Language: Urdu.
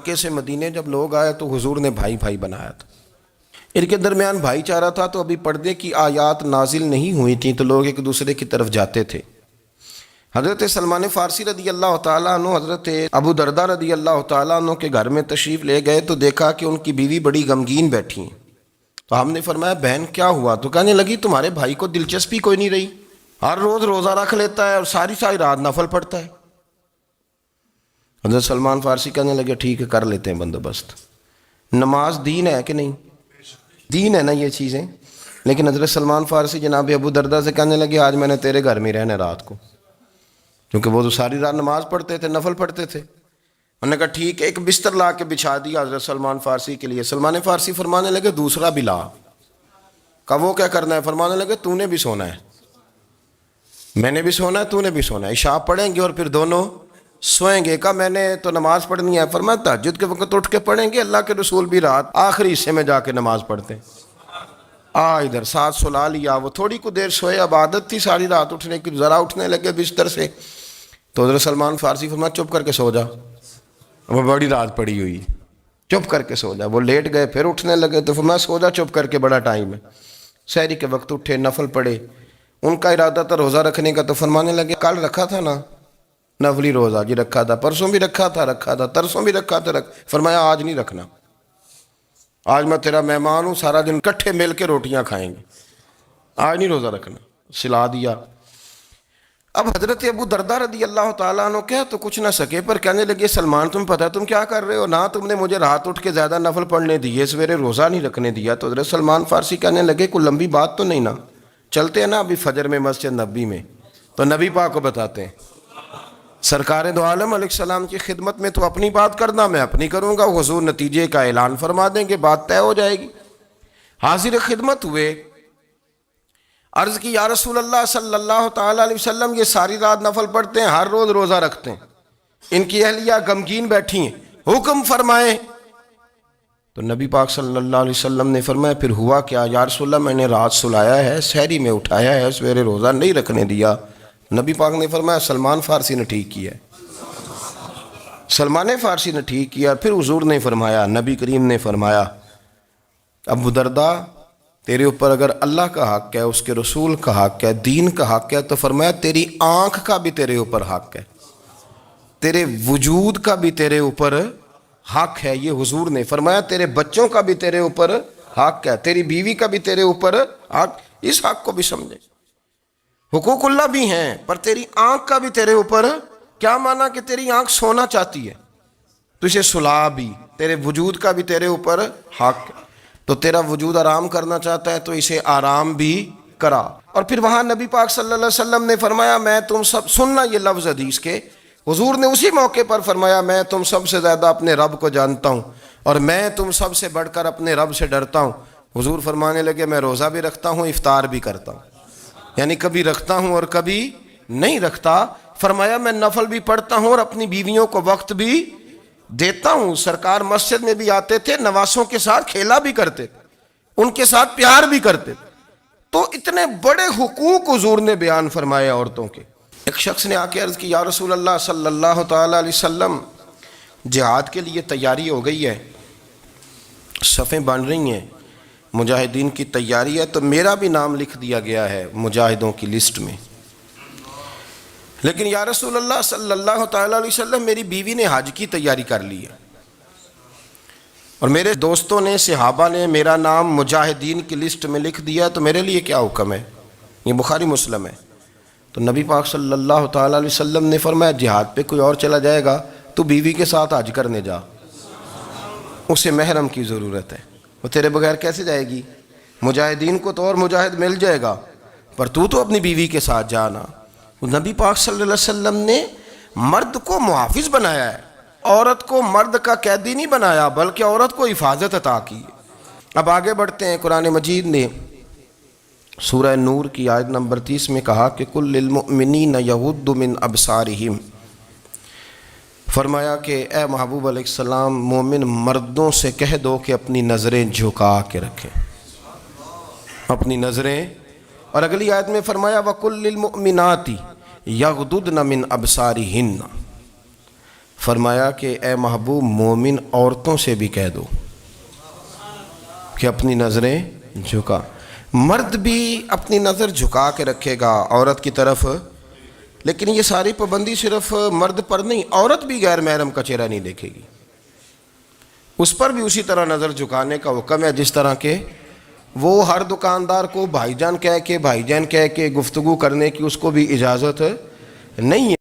مکے سے مدینے جب لوگ آئے تو حضور نے بھائی بھائی بنایا تھا، ان کے درمیان بھائی چارہ تھا، تو ابھی پردے کی آیات نازل نہیں ہوئی تھیں تو لوگ ایک دوسرے کی طرف جاتے تھے۔ حضرت سلمان فارسی رضی اللہ تعالیٰ عنہ حضرت ابو دردہ رضی اللہ تعالیٰ عنہ کے گھر میں تشریف لے گئے تو دیکھا کہ ان کی بیوی بڑی غمگین بیٹھی ہیں۔ تو ہم نے فرمایا بہن کیا ہوا؟ تو کہنے لگی تمہارے بھائی کو دلچسپی کوئی نہیں رہی، ہر روز روزہ رکھ لیتا ہے اور ساری ساری رات نفل پڑھتا ہے۔ حضرت سلمان فارسی کہنے لگے ٹھیک ہے کر لیتے ہیں بندوبست۔ نماز دین ہے کہ نہیں؟ دین ہے نا یہ چیزیں۔ لیکن حضرت سلمان فارسی جناب ابو دردہ سے کہنے لگے آج میں نے تیرے گھر میں رہنا رات کو، کیونکہ وہ تو ساری رات نماز پڑھتے تھے، نفل پڑھتے تھے۔ انہوں نے کہا ٹھیک ہے، ایک بستر لا کے بچھا دیا حضرت سلمان فارسی کے لیے۔ سلمان فارسی فرمانے لگے دوسرا بھی لا۔ کہا وہ کیا کرنا ہے؟ فرمانے لگے تو نے بھی سونا ہے، میں نے بھی سونا ہے، تو نے بھی سونا ہے، عشاء پڑھیں گے اور پھر دونوں سوئیں گے۔ کہا میں نے تو نماز پڑھنی ہے۔ فرمایا تہجد کے وقت اٹھ کے پڑھیں گے، اللہ کے رسول بھی رات آخری حصے میں جا کے نماز پڑھتے ہیں۔ ادھر ساتھ سلا لیا، وہ تھوڑی کو دیر سوئے، اب عادت تھی ساری رات اٹھنے کی، ذرا اٹھنے لگے بستر سے تو حضرت سلمان فارسی فرمایا چپ کر کے سو جا، وہ بڑی رات پڑی ہوئی، چپ کر کے سو جا۔ وہ لیٹ گئے، پھر اٹھنے لگے تو فرمایا سو جا چپ کر کے، بڑا ٹائم ہے۔ سحری کے وقت اٹھے، نفل پڑھے، ان کا ارادہ تھا روزہ رکھنے کا، تو فرمانے لگے کل رکھا تھا نا نفلی روزہ؟ جی رکھا تھا۔ پرسوں بھی رکھا تھا، ترسوں بھی رکھا تھا۔ فرمایا آج نہیں رکھنا، آج میں تیرا مہمان ہوں، سارا دن کٹھے مل کے روٹیاں کھائیں گے، آج نہیں روزہ رکھنا۔ سلا دیا۔ اب حضرت ابو دردہ رضی اللہ تعالیٰ عنہ کہہ تو کچھ نہ سکے، پر کہنے لگے سلمان تم پتہ ہے تم کیا کر رہے ہو؟ نہ تم نے مجھے رات اٹھ کے زیادہ نفل پڑھنے دیے، سویرے روزہ نہیں رکھنے دیا۔ تو حضرت سلمان فارسی کہنے لگے کوئی لمبی بات تو نہیں نا، چلتے ہیں نا ابھی فجر میں مسجد نبی میں، تو نبی پاک کو بتاتے ہیں۔ سرکار دو عالم علیہ السلام کی خدمت میں تو اپنی بات کرنا، میں اپنی کروں گا، حضور نتیجے کا اعلان فرما دیں گے، بات طے ہو جائے گی۔ حاضر خدمت ہوئے، عرض کی یا رسول اللہ صلی اللہ تعالیٰ علیہ وسلم یہ ساری رات نفل پڑھتے ہیں، ہر روز روزہ رکھتے ہیں، ان کی اہلیہ غمگین بیٹھی ہیں، حکم فرمائیں۔ تو نبی پاک صلی اللہ علیہ وسلم نے فرمایا پھر ہوا کیا؟ یا رسول اللہ میں نے رات سلایا ہے، سحری میں اٹھایا ہے، سویرے روزہ نہیں رکھنے دیا۔ نبی پاک نے فرمایا سلمان فارسی نے ٹھیک کیا ہے، سلمان فارسی نے ٹھیک کیا۔ پھر حضور نے فرمایا، نبی کریم نے فرمایا ابو دردہ تیرے اوپر اگر اللہ کا حق ہے، اس کے رسول کا حق ہے، دین کا حق ہے، تو فرمایا تیری آنکھ کا بھی تیرے اوپر حق ہے، تیرے وجود کا بھی تیرے اوپر حق ہے۔ یہ حضور نے فرمایا تیرے بچوں کا بھی تیرے اوپر حق ہے، تیری بیوی کا بھی تیرے اوپر حق۔ اس حق کو بھی سمجھے، حقوق اللہ بھی ہیں، پر تیری آنکھ کا بھی تیرے اوپر کیا مانا کہ تیری آنکھ سونا چاہتی ہے تو اسے سلا بھی، تیرے وجود کا بھی تیرے اوپر حق ہے، تو تیرا وجود آرام کرنا چاہتا ہے تو اسے آرام بھی کرا۔ اور پھر وہاں نبی پاک صلی اللہ علیہ وسلم نے فرمایا میں تم سب، سننا یہ لفظ حدیث کے، حضور نے اسی موقع پر فرمایا میں تم سب سے زیادہ اپنے رب کو جانتا ہوں اور میں تم سب سے بڑھ کر اپنے رب سے ڈرتا ہوں۔ حضور فرمانے لگے میں روزہ بھی رکھتا ہوں، افطار بھی کرتا ہوں، یعنی کبھی رکھتا ہوں اور کبھی نہیں رکھتا۔ فرمایا میں نفل بھی پڑھتا ہوں اور اپنی بیویوں کو وقت بھی دیتا ہوں۔ سرکار مسجد میں بھی آتے تھے، نواسوں کے ساتھ کھیلا بھی کرتے تھے، ان کے ساتھ پیار بھی کرتے تھے۔ تو اتنے بڑے حقوق حضور نے بیان فرمائے عورتوں کے۔ ایک شخص نے آ کے عرض کی یا رسول اللہ صلی اللہ تعالیٰ علیہ وسلم جہاد کے لیے تیاری ہو گئی ہے، صفیں بن رہی ہیں، مجاہدین کی تیاری ہے، تو میرا بھی نام لکھ دیا گیا ہے مجاہدوں کی لسٹ میں، لیکن یا رسول اللہ صلی اللہ تعالیٰ علیہ وسلم میری بیوی نے حج کی تیاری کر لی ہے اور میرے دوستوں نے، صحابہ نے میرا نام مجاہدین کی لسٹ میں لکھ دیا، تو میرے لیے کیا حکم ہے؟ یہ بخاری مسلم ہے۔ تو نبی پاک صلی اللہ تعالیٰ علیہ وسلم نے فرمایا جہاد پہ کوئی اور چلا جائے گا تو بیوی کے ساتھ حج کرنے جا، اسے محرم کی ضرورت ہے، وہ تیرے بغیر کیسے جائے گی؟ مجاہدین کو تو اور مجاہد مل جائے گا، پر تو اپنی بیوی کے ساتھ جانا۔ نبی پاک صلی اللہ علیہ وسلم نے مرد کو محافظ بنایا ہے، عورت کو مرد کا قیدی نہیں بنایا، بلکہ عورت کو حفاظت عطا کی ہے۔ اب آگے بڑھتے ہیں، قرآن مجید نے سورہ نور کی آیت نمبر 30 میں کہا کہ کل للمؤمنین یغضوا من ابصارہم، فرمایا کہ اے محبوب علیہ السلام مومن مردوں سے کہہ دو کہ اپنی نظریں جھکا کے رکھیں، اپنی نظریں۔ اور اگلی آیت میں فرمایا وَقُلْ لِلْمُؤْمِنَاتِ يَغْضُضْنَ مِنْ أَبْصَارِهِنَّ، فرمایا کہ اے محبوب مومن عورتوں سے بھی کہہ دو کہ اپنی نظریں جھکا. مرد بھی اپنی نظر جھکا کے رکھے گا عورت کی طرف، لیکن یہ ساری پابندی صرف مرد پر نہیں، عورت بھی غیر محرم کا چہرہ نہیں دیکھے گی، اس پر بھی اسی طرح نظر جھکانے کا حکم ہے جس طرح کہ وہ ہر دکاندار کو بھائی جان کہہ کے گفتگو کرنے کی اس کو بھی اجازت نہیں ہے.